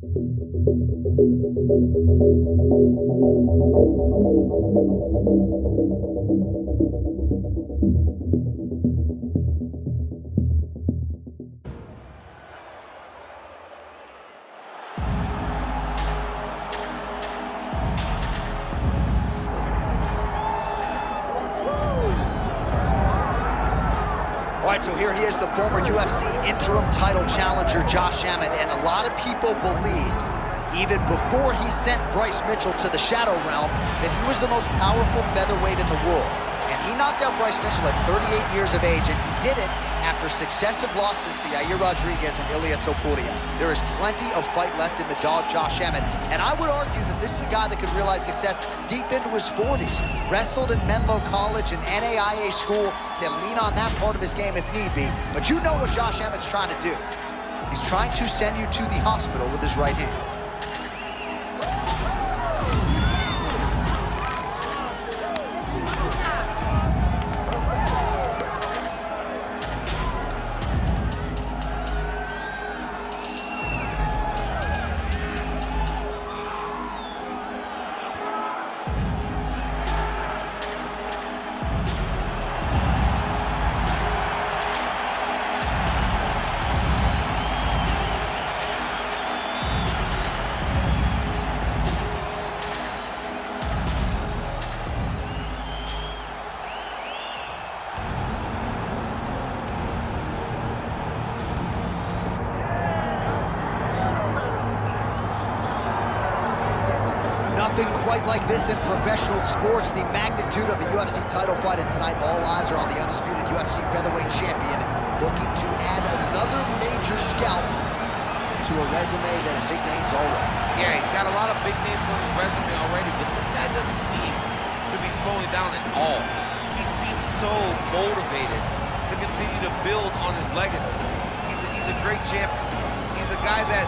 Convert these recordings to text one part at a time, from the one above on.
All right, so here he is, the former UFC interim title challenger, Josh Emmett, and a lot of people believed, even before he sent Bryce Mitchell to the Shadow Realm, that he was the most powerful featherweight in the world. And he knocked out Bryce Mitchell at 38 years of age, and he did it after successive losses to Yair Rodriguez and Ilia Topuria. There is plenty of fight left in the dog, Josh Emmett, and I would argue that this is a guy that could realize success deep into his 40s. Wrestled at Menlo College and NAIA school, can lean on that part of his game if need be, but you know what Josh Emmett's trying to do. He's trying to send you to the hospital with his right hand. Nothing quite like this in professional sports. The magnitude of the UFC title fight, and tonight all eyes are on the undisputed UFC featherweight champion, looking to add another major scalp to a resume that has big names already. Yeah, he's got a lot of big names on his resume already, but this guy doesn't seem to be slowing down at all. He seems so motivated to continue to build on his legacy. He's a great champion. He's a guy that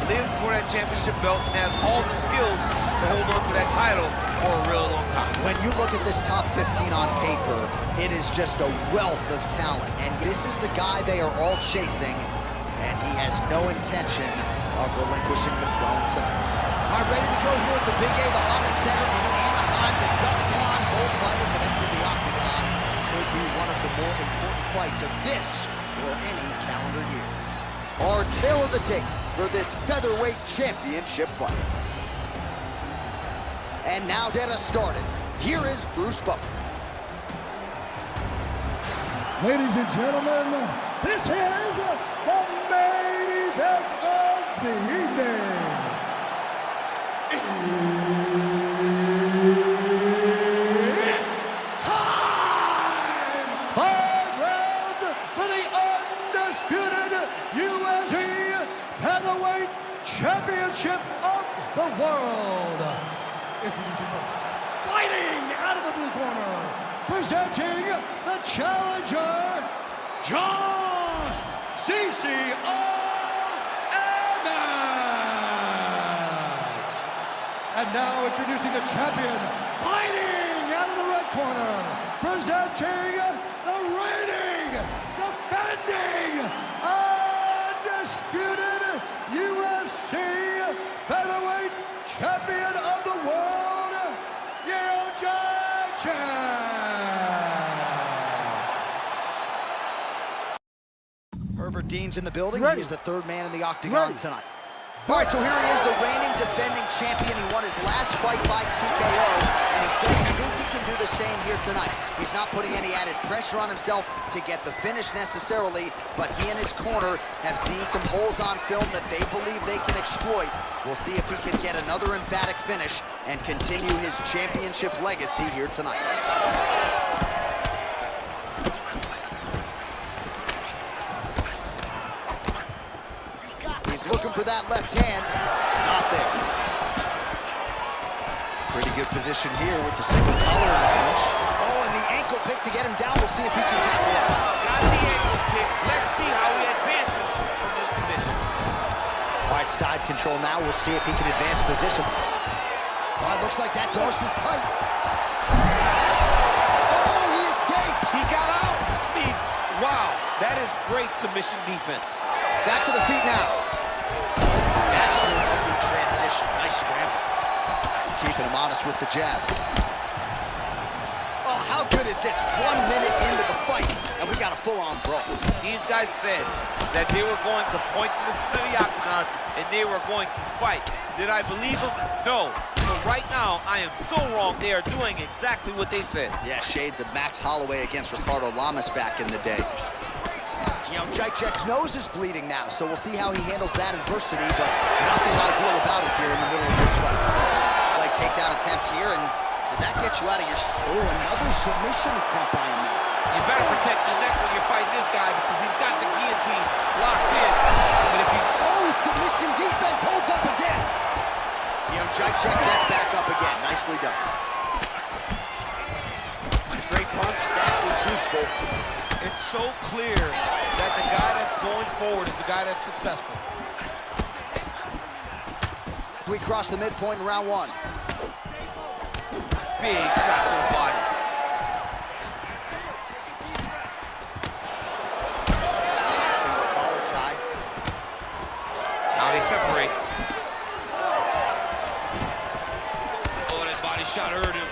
lived for that championship belt and has all the skills to hold on to that title for a real long time. When you look at this top 15 on paper, it is just a wealth of talent, and this is the guy they are all chasing, and he has no intention of relinquishing the throne tonight. All right, ready to go here at the Big A, the Honda Center in Anaheim. The Duck Pond, both fighters have entered the octagon. Could be one of the more important fights of this or any calendar year. Our tale of the tape for this featherweight championship fight. And now get us started. Here is Bruce Buffer. Ladies and gentlemen, this is the main event of the evening. It's time! 5 rounds for the undisputed UFC Featherweight Championship of the world. Introducing first, fighting out of the blue corner, presenting the challenger, John CCO Emmett. And now introducing the champion, fighting out of the red corner, presenting the reigning, defending, undisputed UFC Featherweight Champion of the world, Herbert Dean's in the building. He is the third man in the octagon tonight. All right, so here he is, the reigning defending champion. He won his last fight by TKO, and he says he thinks he can do the same here tonight. He's not putting any added pressure on himself to get the finish necessarily, but he and his corner have seen some holes on film that they believe they can exploit. We'll see if he can get another emphatic finish and continue his championship legacy here tonight. Looking for that left hand, not there. Pretty good position here with the single collar in the clinch. Oh, and the ankle pick to get him down. We'll see if he can capitalize. Got the ankle pick. Let's see how he advances from this position. All right, side control now. We'll see if he can advance position. All right, looks like that doors is tight. Oh, he escapes. He got out. Wow, that is great submission defense. Back to the feet now. keeping him honest with the jab. Oh, how good is this? 1 minute into the fight, and we got a full-on brawl. These guys said that they were going to point this to the octagon and they were going to fight. Did I believe them? No. So right now, I am so wrong. They are doing exactly what they said. Yeah, shades of Max Holloway against Ricardo Lamas back in the day. You know, Jacek's nose is bleeding now, so we'll see how he handles that adversity, but nothing ideal about it here in the middle of this fight. It's like takedown attempt here, and did that get you out of your... Oh, another submission attempt by him. You better protect your neck when you're fighting this guy because he's got the guillotine locked in. But if you... Oh, submission defense holds up again. You know, Jacek gets back up again. Nicely done. Straight punch, that is useful. It's so clear that the guy that's going forward is the guy that's successful. We cross the midpoint in round one. Big shot to the body. Single collar tie. Now they separate. Oh, that body shot hurt him.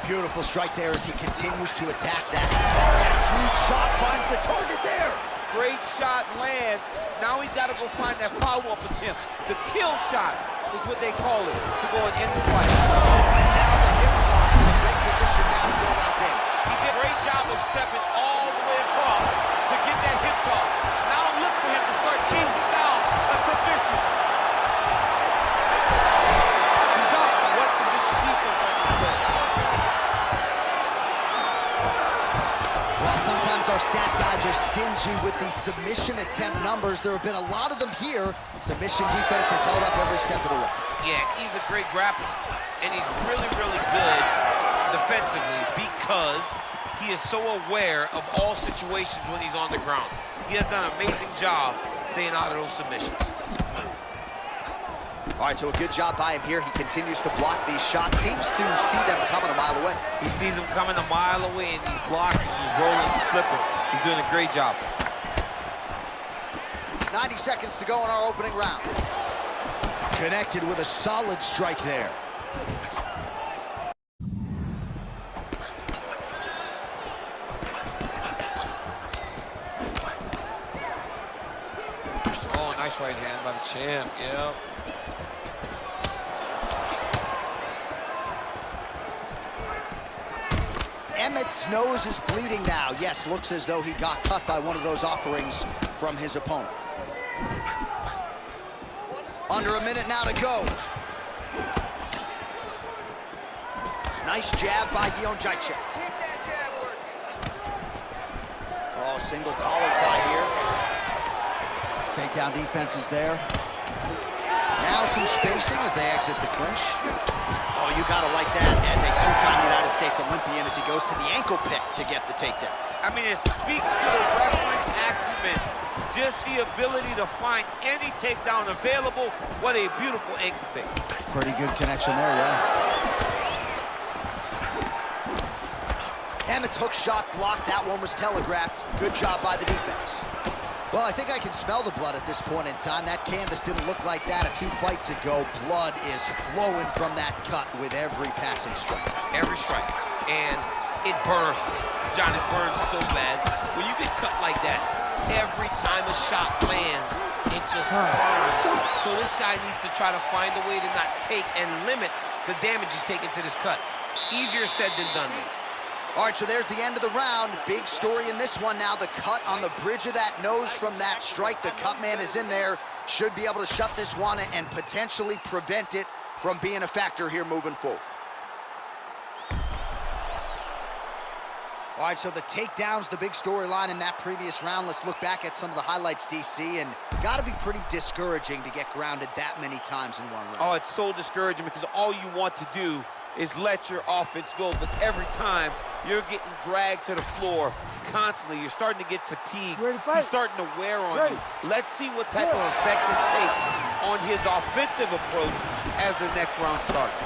Beautiful strike there as he continues to attack that. Oh, huge shot finds the target there. Great shot lands. Now he's got to go find that follow-up attempt. The kill shot is what they call it, to go and end the fight. And now the hip toss in a great position now to build out damage. He did a great job of stepping all the way across to get that hip toss. Now look for him to start chasing down a submission. He's up. What submission defense on this play? Well, sometimes our stat guys are stingy with these submission attempt numbers. There have been a lot of them here. Submission defense has held up every step of the way. Yeah, he's a great grappler, and he's really, really good defensively because he is so aware of all situations when he's on the ground. He has done an amazing job staying out of those submissions. All right, so a good job by him here. He continues to block these shots. Seems to see them coming a mile away. He sees them coming a mile away, and he's blocking, he's rolling, he's slipping. He's doing a great job. 90 seconds to go in our opening round. Connected with a solid strike there. Oh, nice right hand by the champ, yeah. Emmett's nose is bleeding now. Yes, looks as though he got cut by one of those offerings from his opponent. Under a minute now to go. Nice jab by Jacek. Oh, single collar tie here. Takedown defense is there. Now some spacing as they exit the clinch. Oh, you gotta like that as a two-time United States Olympian as he goes to the ankle pick to get the takedown. I mean, it speaks to the wrestling acumen, just the ability to find any takedown available. What a beautiful ankle pick. Pretty good connection there, yeah. Emmett's hook shot blocked. That one was telegraphed. Good job by the defense. Well, I think I can smell the blood at this point in time. That canvas didn't look like that a few fights ago. Blood is flowing from that cut with every passing strike. Every strike. And it burns. John, it burns so bad. When you get cut like that, every time a shot lands, it just burns. So this guy needs to try to find a way to not take and limit the damage he's taking to this cut. Easier said than done. All right, so there's the end of the round. Big story in this one now. The cut on the bridge of that nose from that strike. The cut man is in there. Should be able to shut this one and potentially prevent it from being a factor here moving forward. All right, so the takedown's the big storyline in that previous round. Let's look back at some of the highlights, DC, and gotta be pretty discouraging to get grounded that many times in one round. Oh, it's so discouraging because all you want to do is let your offense go, but every time you're getting dragged to the floor constantly. You're starting to get fatigued. He's starting to wear on you. Let's see what type of effect it takes on his offensive approach as the next round starts.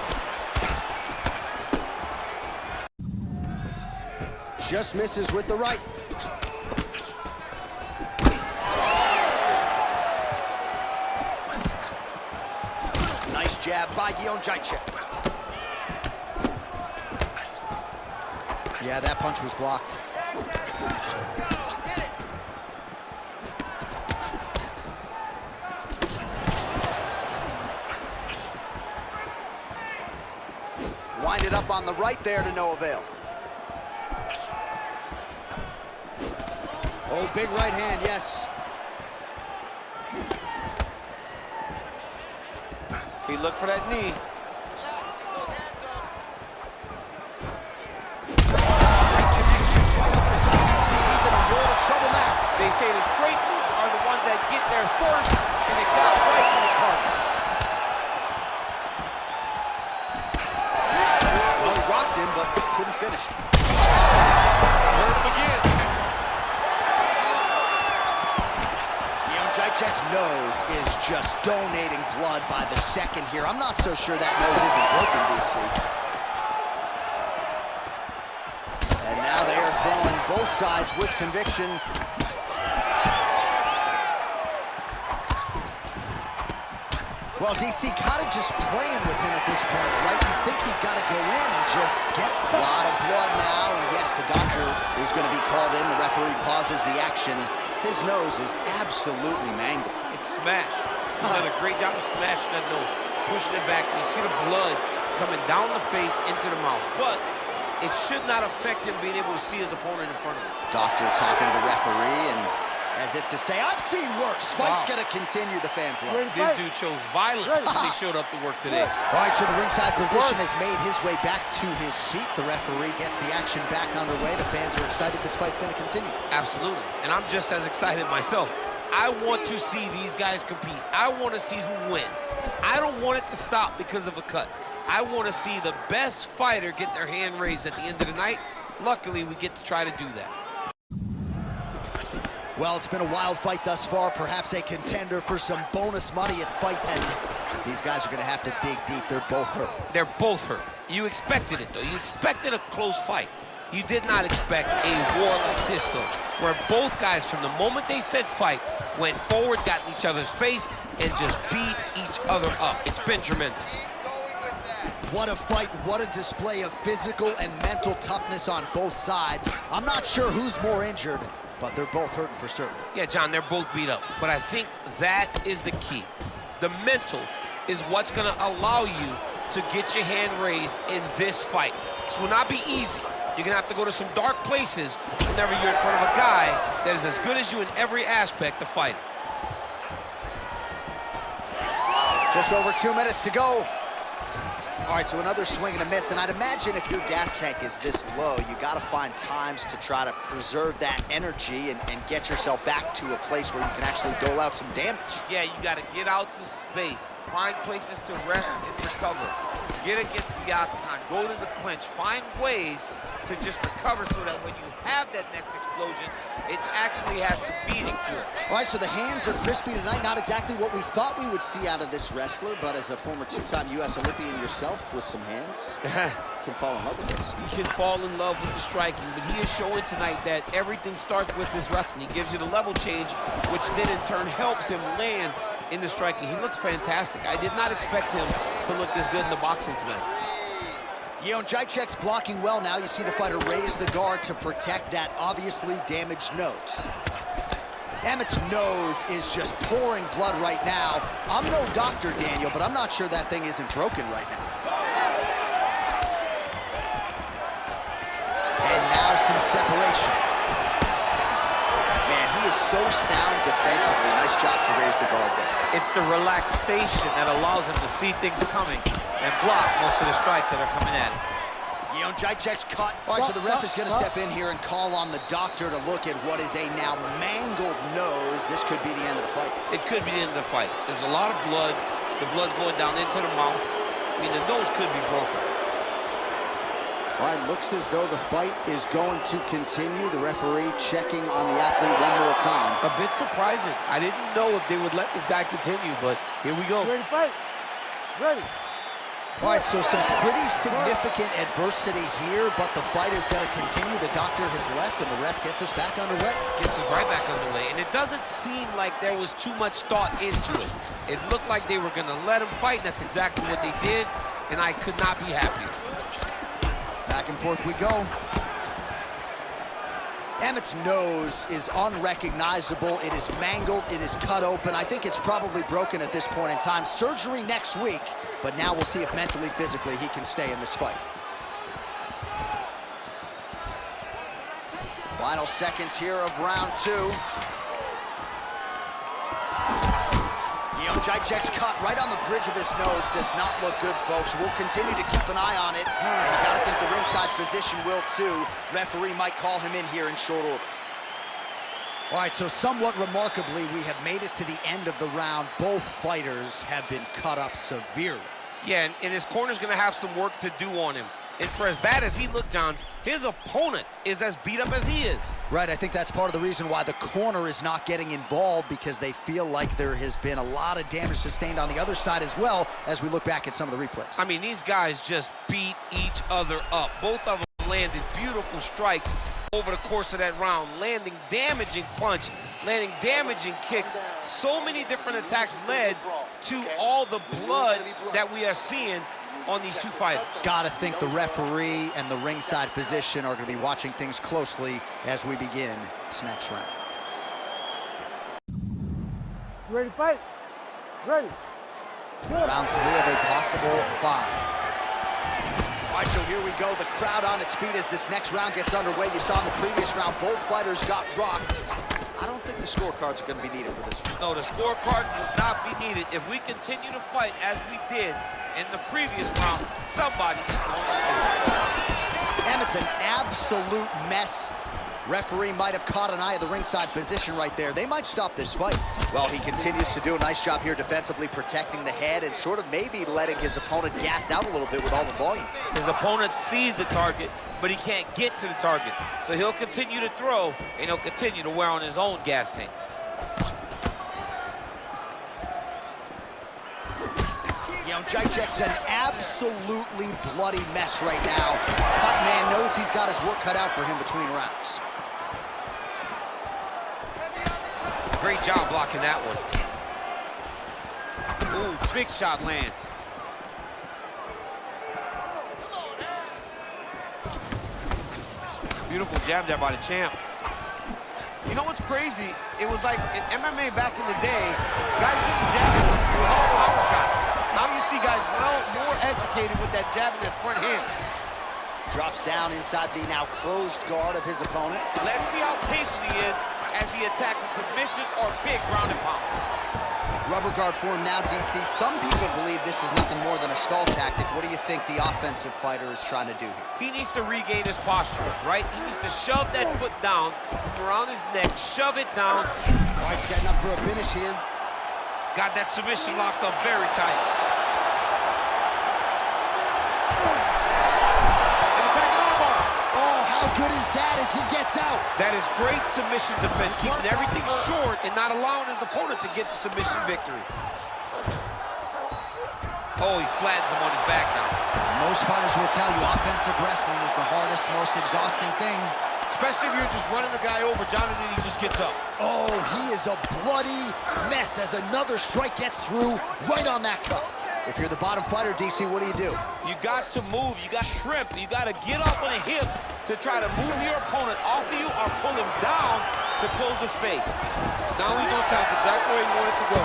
Just misses with the right. Nice jab by Jędrzejczyk. Yeah, that punch was blocked. Winded up on the right there to no avail. Oh, big right hand, yes. He looked for that knee. He's in a world of trouble now. They say the straight moves are the ones that get there first, and it got right to the target. Well, he rocked him, but couldn't finish. Hurt him again. Jędrzejczyk's nose is just donating blood by the second here. I'm not so sure that nose isn't broken, DC. And now they are throwing both sides with conviction. Well, DC kind of just playing with him at this point, right? You think he's got to go in and just get a lot of blood now. And yes, the doctor is going to be called in. The referee pauses the action. His nose is absolutely mangled. It's smashed. He's done a great job of smashing that nose, pushing it back. You see the blood coming down the face into the mouth. But it should not affect him being able to see his opponent in front of him. Doctor talking to the referee and as if to say, I've seen worse. Fight's gonna continue, the fans love. This dude chose violence when he showed up to work today. All right, so the ringside position has made his way back to his seat. The referee gets the action back underway. The fans are excited this fight's gonna continue. Absolutely, and I'm just as excited myself. I want to see these guys compete. I want to see who wins. I don't want it to stop because of a cut. I want to see the best fighter get their hand raised at the end of the night. Luckily, we get to try to do that. Well, it's been a wild fight thus far, perhaps a contender for some bonus money at Fight 10. These guys are going to have to dig deep. They're both hurt. They're both hurt. You expected it, though. You expected a close fight. You did not expect a war like this, though, where both guys, from the moment they said fight, went forward, got in each other's face, and just beat each other up. It's been tremendous. What a fight, what a display of physical and mental toughness on both sides. I'm not sure who's more injured, but they're both hurting for certain. Yeah, John, they're both beat up. But I think that is the key. The mental is what's going to allow you to get your hand raised in this fight. This will not be easy. You're going to have to go to some dark places whenever you're in front of a guy that is as good as you in every aspect of fighting. Just over 2 minutes to go. All right, so another swing and a miss, and I'd imagine if your gas tank is this low, you got to find times to try to preserve that energy and get yourself back to a place where you can actually dole out some damage. Yeah, you got to get out to space, find places to rest and recover, get against the octagon, go to the clinch, find ways to just recover so that when you have that next explosion, it actually has some beating to it. All right, so the hands are crispy tonight. Not exactly what we thought we would see out of this wrestler, but as a former two-time U.S. Olympian yourself with some hands, you can fall in love with this. He can fall in love with the striking, but he is showing tonight that everything starts with his wrestling. He gives you the level change, which then in turn helps him land in the striking. He looks fantastic. I did not expect him to look this good in the boxing tonight. Jędrzejczyk's blocking well now. You see the fighter raise the guard to protect that obviously damaged nose. Emmett's nose is just pouring blood right now. I'm no doctor, Daniel, but I'm not sure that thing isn't broken right now. And now some separation. Man, he is so sound defensively. Nice job to raise the guard there. It's the relaxation that allows him to see things coming and block most of the strikes that are coming at him. Jędrzejczyk's cut. All right, so the ref is going to step in here and call on the doctor to look at what is a now mangled nose. This could be the end of the fight. It could be the end of the fight. There's a lot of blood. The blood's going down into the mouth. I mean, the nose could be broken. All right, looks as though the fight is going to continue. The referee checking on the athlete one more time. A bit surprising. I didn't know if they would let this guy continue, but here we go. Ready to fight? Ready. All right, so some pretty significant adversity here, but the fight is going to continue. The doctor has left, and the ref gets us back underway. Gets us right back underway, and it doesn't seem like there was too much thought into it. It looked like they were going to let him fight, and that's exactly what they did, and I could not be happier. Back and forth we go. Emmett's nose is unrecognizable. It is mangled. It is cut open. I think it's probably broken at this point in time. Surgery next week, but now we'll see if mentally, physically, he can stay in this fight. Final seconds here of round 2. Jacek's cut right on the bridge of his nose does not look good, folks. We'll continue to keep an eye on it, and you gotta think the ringside physician will too. Referee might call him in here in short order. All right, so somewhat remarkably, we have made it to the end of the round. Both fighters have been cut up severely. Yeah, and his corner's gonna have some work to do on him. And for as bad as he looked, Johns, his opponent is as beat up as he is. Right, I think that's part of the reason why the corner is not getting involved, because they feel like there has been a lot of damage sustained on the other side as well, as we look back at some of the replays. I mean, these guys just beat each other up. Both of them landed beautiful strikes over the course of that round, landing damaging punch, landing damaging kicks. So many different attacks led to all the blood that we are seeing on these two fighters. Gotta think the referee and the ringside physician are gonna be watching things closely as we begin this next round. You ready to fight? Ready. Good. Round 3 of a possible 5. All right, so here we go. The crowd on its feet as this next round gets underway. You saw in the previous round, both fighters got rocked. I don't think the scorecards are gonna be needed for this one. No, the scorecards will not be needed. If we continue to fight as we did in the previous round, somebody is going to lose. Emmett's an absolute mess. Referee might have caught an eye of the ringside physician right there. They might stop this fight. Well, he continues to do a nice job here defensively, protecting the head and sort of maybe letting his opponent gas out a little bit with all the volume. His opponent sees the target, but he can't get to the target. So he'll continue to throw, and he'll continue to wear on his own gas tank. Jacek's an absolutely bloody mess right now. Cut man knows he's got his work cut out for him between rounds. Great job blocking that one. Ooh, big shot lands. Beautiful jab there by the champ. You know what's crazy? It was like in MMA back in the day, guys didn't jab with all power shots. Now you see guys more educated with that jab in their front hand. Drops down inside the now closed guard of his opponent. Let's see how patient he is as he attacks a submission or big ground and pound. Rubber guard form now, DC. Some people believe this is nothing more than a stall tactic. What do you think the offensive fighter is trying to do here? He needs to regain his posture, right? He needs to shove that foot down around his neck, shove it down. All right, setting up for a finish here. Got that submission locked up very tight. And attacking armbar. Oh, how good is that as he gets out? That is great submission defense, keeping everything short and not allowing his opponent to get the submission victory. Oh, he flattens him on his back now. Most fighters will tell you offensive wrestling is the hardest, most exhausting thing. Especially if you're just running the guy over, Jonathan, he just gets up. Oh, he is a bloody mess as another strike gets through right on that cut. If you're the bottom fighter, DC, what do? You got to move, you got to shrimp, you got to get up on a hip to try to move your opponent off of you or pull him down to close the space. Now he's on top, exactly where he wanted to go.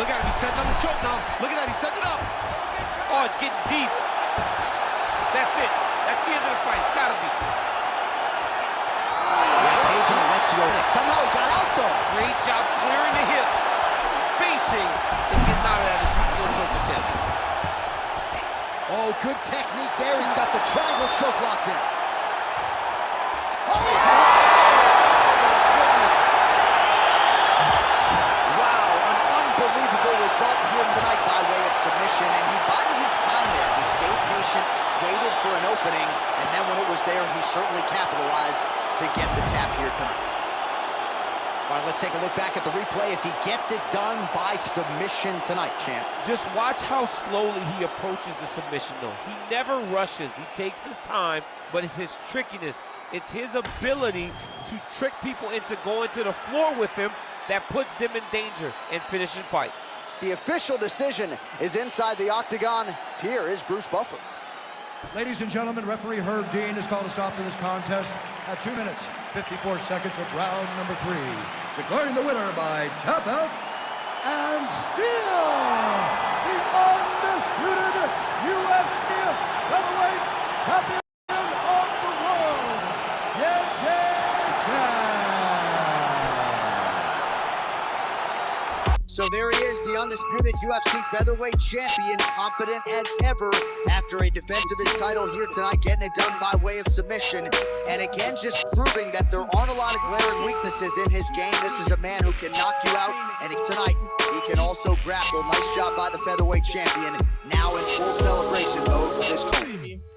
Look at him, he's setting up the choke now. Look at that, he's setting it up. Oh, it's getting deep. That's it. That's the end of the fight. It's got to be. Yeah, Page and Alexio. Somehow he got out, though. Great job clearing the hips, facing, and getting out of that Ezekiel choke attempt. Oh, good technique there. He's got the triangle choke locked in. Wow, an unbelievable result here tonight by way of submission, and he bided his time there. He stayed patient, waited for an opening, and then when it was there, he certainly capitalized to get the tap here tonight. All right, let's take a look back at the replay as he gets it done by submission tonight, champ. Just watch how slowly he approaches the submission, though. He never rushes. He takes his time, but it's his trickiness. It's his ability to trick people into going to the floor with him that puts them in danger and finishing fights. The official decision is inside the octagon. Here is Bruce Buffer. Ladies and gentlemen, referee Herb Dean has called a stop to this contest at 2 minutes, 54 seconds of round number 3. Declaring the winner by tap out and still the undisputed UFC Featherweight Champion of the world, So there he is, the undisputed UFC Featherweight Champion, confident as ever after a defense of his title here tonight, getting it done by way of submission. And again, just proving that there aren't a lot of glaring weaknesses in his game. This is a man who can knock you out, and tonight he can also grapple. Nice job by the Featherweight Champion, now in full celebration mode with his coach.